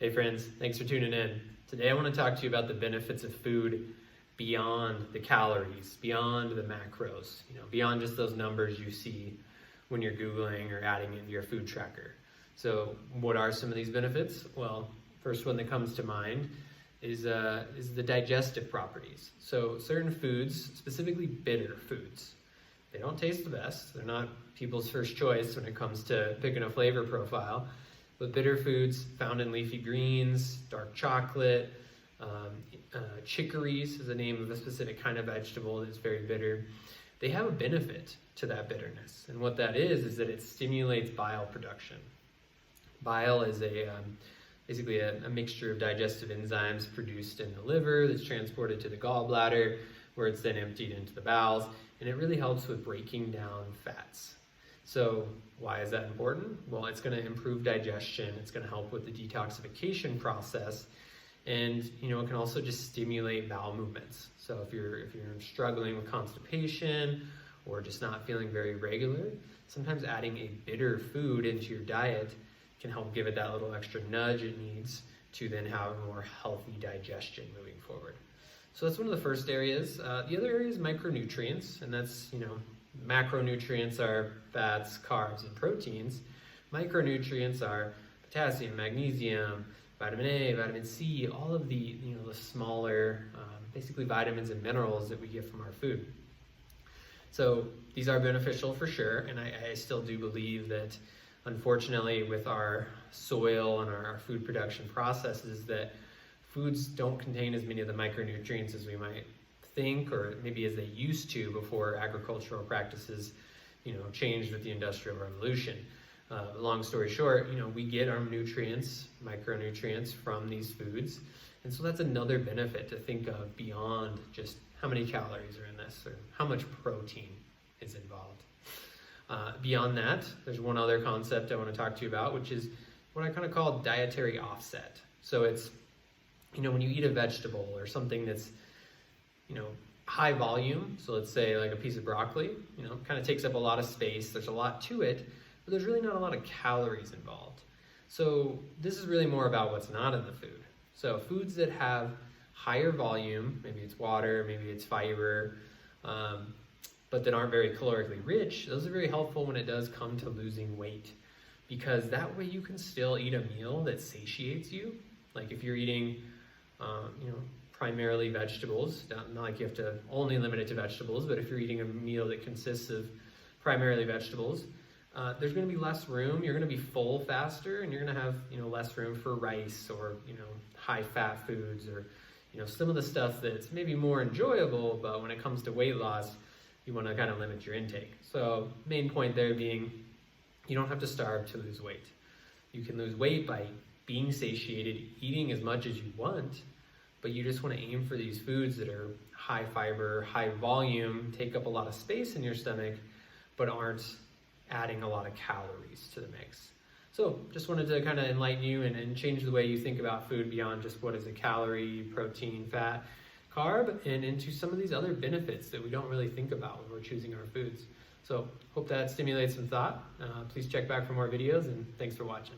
Hey friends, thanks for tuning in. Today I want to talk to you about the benefits of food beyond the calories, beyond the macros, beyond just those numbers you see when you're Googling or adding into your food tracker. So what are some of these benefits? Well, first one that comes to mind is the digestive properties. So certain foods, specifically bitter foods, they don't taste the best. They're not people's first choice when it comes to picking a flavor profile. But bitter foods found in leafy greens, dark chocolate, chicories is the name of a specific kind of vegetable that's very bitter. They have a benefit to that bitterness. And what that is that it stimulates bile production. Bile is basically a mixture of digestive enzymes produced in the liver that's transported to the gallbladder, where it's then emptied into the bowels. And it really helps with breaking down fats. So why is that important? Well, it's going to improve digestion. It's going to help with the detoxification process. And, it can also just stimulate bowel movements. So if you're struggling with constipation or just not feeling very regular, sometimes adding a bitter food into your diet can help give it that little extra nudge it needs to then have a more healthy digestion moving forward. So that's one of the first areas. The other area is micronutrients, and that's, macronutrients are fats, carbs, and proteins. Micronutrients are potassium, magnesium, vitamin A, vitamin C, all of the smaller, basically vitamins and minerals that we get from our food. So these are beneficial for sure, and I still do believe that, unfortunately, with our soil and our food production processes, that foods don't contain as many of the micronutrients as we might think, or maybe as they used to before agricultural practices, changed with the Industrial Revolution. Long story short, we get our nutrients, micronutrients from these foods. And so that's another benefit to think of beyond just how many calories are in this or how much protein is involved. Beyond that, there's one other concept I want to talk to you about, which is what I kind of call dietary offset. So it's, when you eat a vegetable or something that's, high volume, so let's say like a piece of broccoli, kind of takes up a lot of space, there's a lot to it, but there's really not a lot of calories involved. So this is really more about what's not in the food. So foods that have higher volume, maybe it's water, maybe it's fiber, but that aren't very calorically rich, those are very helpful when it does come to losing weight, because that way you can still eat a meal that satiates you. Like if you're eating, primarily vegetables, not like you have to only limit it to vegetables, but if you're eating a meal that consists of primarily vegetables, there's going to be less room. You're going to be full faster, and you're going to have less room for rice or high fat foods or some of the stuff that's maybe more enjoyable, but when it comes to weight loss, you want to kind of limit your intake. So main point there being, you don't have to starve to lose weight. You can lose weight by being satiated, eating as much as you want, but you just want to aim for these foods that are high fiber, high volume, take up a lot of space in your stomach, but aren't adding a lot of calories to the mix. So just wanted to kind of enlighten you and change the way you think about food beyond just what is a calorie, protein, fat, carb, and into some of these other benefits that we don't really think about when we're choosing our foods. So hope that stimulates some thought. Please check back for more videos, and thanks for watching.